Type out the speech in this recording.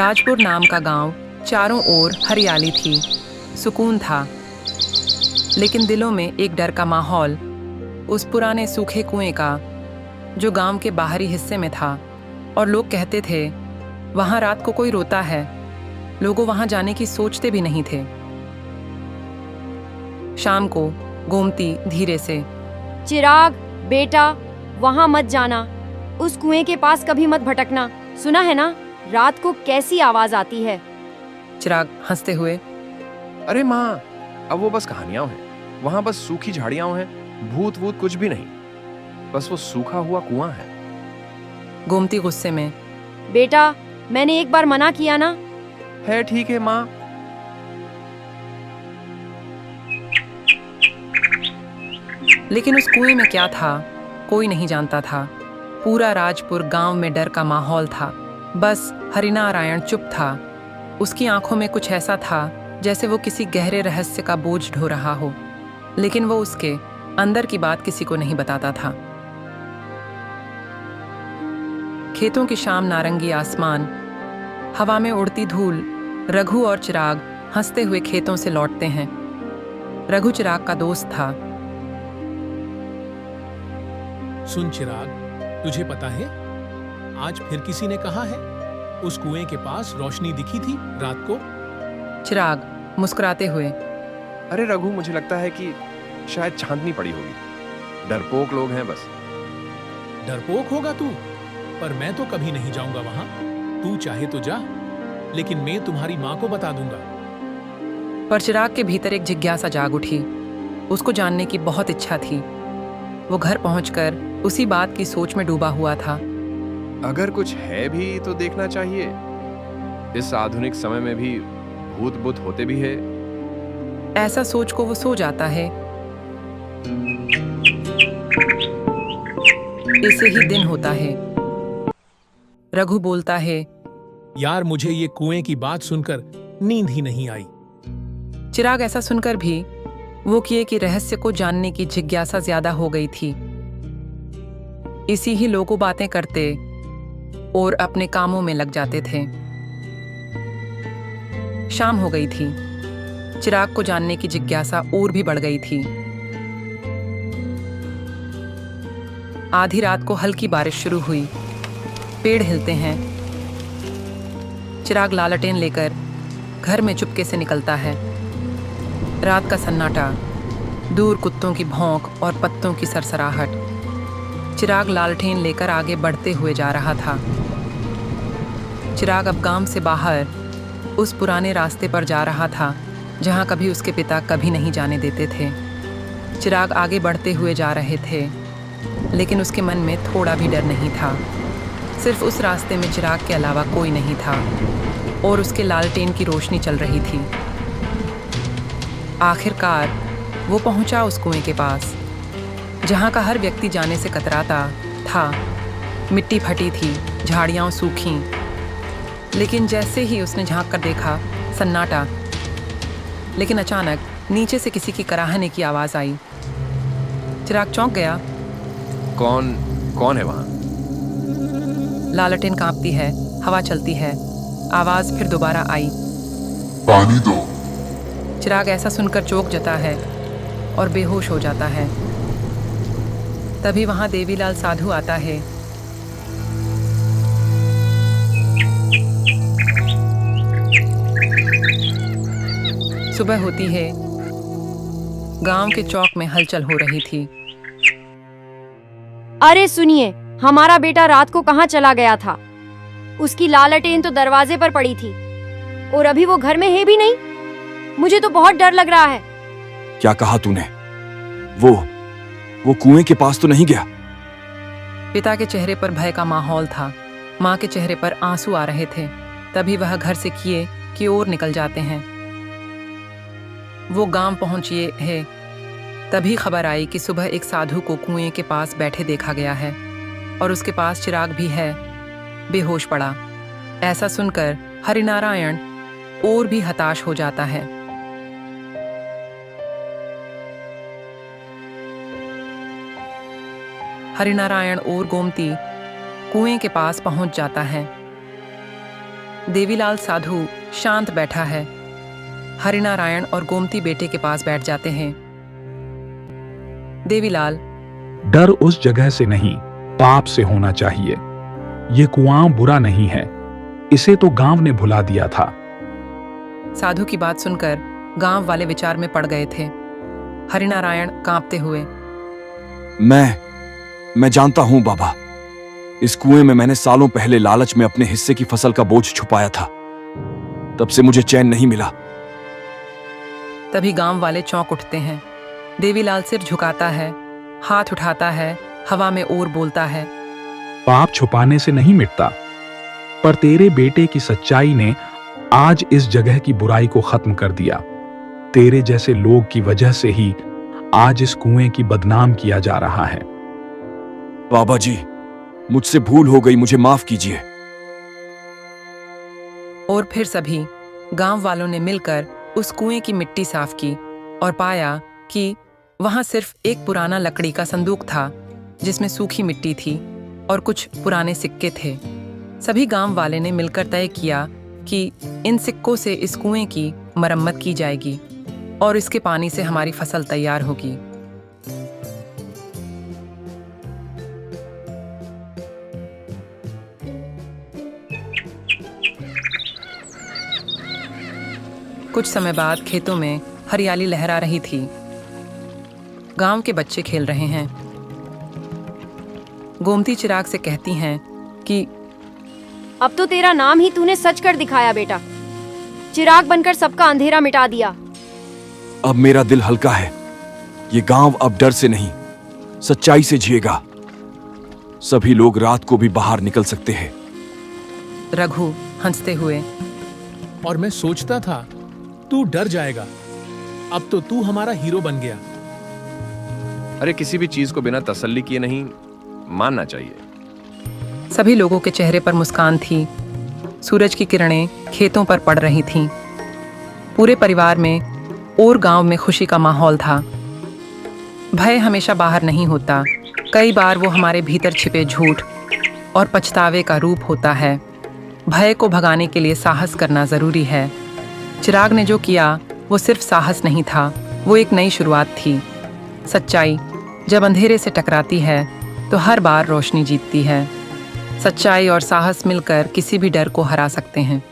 राजपुर नाम का गांव, चारों ओर हरियाली थी, सुकून था, लेकिन दिलों में एक डर का माहौल। उस पुराने सूखे कुएं का, जो गांव के बाहरी हिस्से में था, और लोग कहते थे वहां रात को कोई रोता है। लोगों वहां जाने की सोचते भी नहीं थे। शाम को गोमती धीरे से, चिराग बेटा, वहां मत जाना, उस कुएं के पास कभी मत भटकना, सुना है ना रात को कैसी आवाज आती है। चिराग हंसते हुए, अरे माँ, अब वो बस कहानियां हैं। वहां बस सूखी झाड़ियां हैं, भूत वूत कुछ भी नहीं, बस वो सूखा हुआ कुआं है। गोमती गुस्से में, बेटा मैंने एक बार मना किया ना। है ठीक है माँ। लेकिन उस कुएं में क्या था कोई नहीं जानता था। पूरा राजपुर गांव में डर का माहौल था। बस हरिनारायण चुप था। उसकी आंखों में कुछ ऐसा था जैसे वो किसी गहरे रहस्य का बोझ ढो रहा हो, लेकिन वो उसके अंदर की बात किसी को नहीं बताता था। खेतों की शाम, नारंगी आसमान, हवा में उड़ती धूल। रघु और चिराग हंसते हुए खेतों से लौटते हैं। रघु चिराग का दोस्त था। सुन चिराग, तुझे पता है आज फिर किसी ने कहा है उस कुएं के पास रोशनी दिखी थी रात को। चिराग मुस्कुराते हुए, अरे रघु, मुझे लगता है कि शायद चांदनी पड़ी होगी। डरपोक लोग हैं बस। डरपोक होगा तू, पर मैं तो कभी नहीं जाऊंगा वहां। तू चाहे तो जा, लेकिन मैं तुम्हारी माँ को बता दूंगा। पर चिराग के भीतर एक जिज्ञासा जाग उठी। उसको जानने की बहुत इच्छा थी। वो घर पहुंचकर उसी बात की सोच में डूबा हुआ था। अगर कुछ है भी तो देखना चाहिए। इस आधुनिक समय में भी भूत बुत होते भी है। ऐसा सोच को वो सो जाता है। इसे ही दिन होता है। रघु बोलता है, यार मुझे ये कुएं की बात सुनकर नींद ही नहीं आई। चिराग ऐसा सुनकर भी वो किए कि रहस्य को जानने की जिज्ञासा ज्यादा हो गई थी। इसी ही लोगों बातें करते और अपने कामों में लग जाते थे। शाम हो गई थी। चिराग को जानने की जिज्ञासा और भी बढ़ गई थी। आधी रात को हल्की बारिश शुरू हुई। पेड़ हिलते हैं। चिराग लालटेन लेकर घर में चुपके से निकलता है। रात का सन्नाटा, दूर कुत्तों की भौंक और पत्तों की सरसराहट। चिराग लालटेन लेकर आगे बढ़ते हुए जा रहा था। चिराग अब गांव से बाहर उस पुराने रास्ते पर जा रहा था जहां कभी उसके पिता कभी नहीं जाने देते थे। चिराग आगे बढ़ते हुए जा रहे थे, लेकिन उसके मन में थोड़ा भी डर नहीं था। सिर्फ उस रास्ते में चिराग के अलावा कोई नहीं था और उसके लालटेन की रोशनी चल रही थी। आखिरकार वो पहुंचा उस कुएं के पास, जहां का हर व्यक्ति जाने से कतराता था। मिट्टी फटी थी, झाड़ियां सूखीं, लेकिन जैसे ही उसने झांक कर देखा, सन्नाटा। लेकिन अचानक नीचे से किसी की कराहने की आवाज आई। चिराग चौंक गया। कौन है वहां? लालटेन कांपती है, हवा चलती है। आवाज फिर दोबारा आई, पानी दो। चिराग ऐसा सुनकर चौंक जाता है और बेहोश हो जाता है। तभी वहां देवीलाल साधु आता है। सुबह होती है। गांव के चौक में हलचल हो रही थी। अरे सुनिए, हमारा बेटा रात को कहाँ चला गया था? उसकी लालटेन तो दरवाजे पर पड़ी थी और अभी वो घर में है भी नहीं। मुझे तो बहुत डर लग रहा है। क्या कहा तूने? वो कुएं के पास तो नहीं गया? पिता के चेहरे पर भय का माहौल था। माँ के चेहरे पर आंसू आ रहे थे। तभी वह घर से किए की ओर निकल जाते हैं। वो गांव पहुंचे है। तभी खबर आई कि सुबह एक साधु को कुएं के पास बैठे देखा गया है और उसके पास चिराग भी है, बेहोश पड़ा। ऐसा सुनकर हरिनारायण और भी हताश हो जाता है। हरिनारायण और गोमती कुएं के पास पहुंच जाता है। देवीलाल साधु शांत बैठा है। हरिनारायण और गोमती बेटे के पास बैठ जाते हैं। देवीलाल, डर उस जगह से नहीं, पाप से होना चाहिए। ये कुआं बुरा नहीं है, इसे तो गांव ने भुला दिया था। साधु की बात सुनकर गांव वाले विचार में पड़ गए थे। हरिनारायण कांपते हुए, मैं जानता हूं बाबा, इस कुएं में मैंने सालों पहले लालच में अपने हिस्से की फसल का बोझ छुपाया था। तब से मुझे चैन नहीं मिला। तभी गांव वाले चौंक उठते हैं। देवीलाल सिर झुकाता है, हाथ उठाता है, हवा में और बोलता है, पाप छुपाने से नहीं मिटता, पर तेरे बेटे की सच्चाई ने आज इस जगह की बुराई को खत्म कर दिया। तेरे जैसे लोग की वजह से ही आज इस कुएं की बदनाम किया जा रहा है। बाबा जी, मुझसे भूल हो गई, मुझे माफ कीजिए। और फिर सभी गांव वालों ने मिलकर उस कुएं की मिट्टी साफ की और पाया कि वहां सिर्फ एक पुराना लकड़ी का संदूक था जिसमें सूखी मिट्टी थी और कुछ पुराने सिक्के थे। सभी गांव वाले ने मिलकर तय किया कि इन सिक्कों से इस कुएं की मरम्मत की जाएगी और इसके पानी से हमारी फसल तैयार होगी। कुछ समय बाद खेतों में हरियाली लहरा रही थी। गांव के बच्चे खेल रहे हैं। गोमती चिराग से कहती हैं कि अब तो तेरा नाम ही तूने सच कर दिखाया बेटा। चिराग बनकर सबका अंधेरा मिटा दिया। अब मेरा दिल हल्का है। ये गांव अब डर से नहीं, सच्चाई से जिएगा। सभी लोग रात को भी बाहर निकल सकते हैं। रघु हंसते हुए, और मैं सोचता था तू डर जाएगा, अब तो तू हमारा हीरो बन गया। अरे किसी भी चीज को बिना तसल्ली किए नहीं मानना चाहिए। सभी लोगों के चेहरे पर मुस्कान थी। सूरज की किरणें खेतों पर पड़ रही थीं। पूरे परिवार में और गांव में खुशी का माहौल था। भय हमेशा बाहर नहीं होता, कई बार वो हमारे भीतर छिपे झूठ और पछतावे का रूप होता है। भय को भगाने के लिए साहस करना जरूरी है। चिराग ने जो किया वो सिर्फ साहस नहीं था, वो एक नई शुरुआत थी। सच्चाई जब अंधेरे से टकराती है तो हर बार रोशनी जीतती है। सच्चाई और साहस मिलकर किसी भी डर को हरा सकते हैं।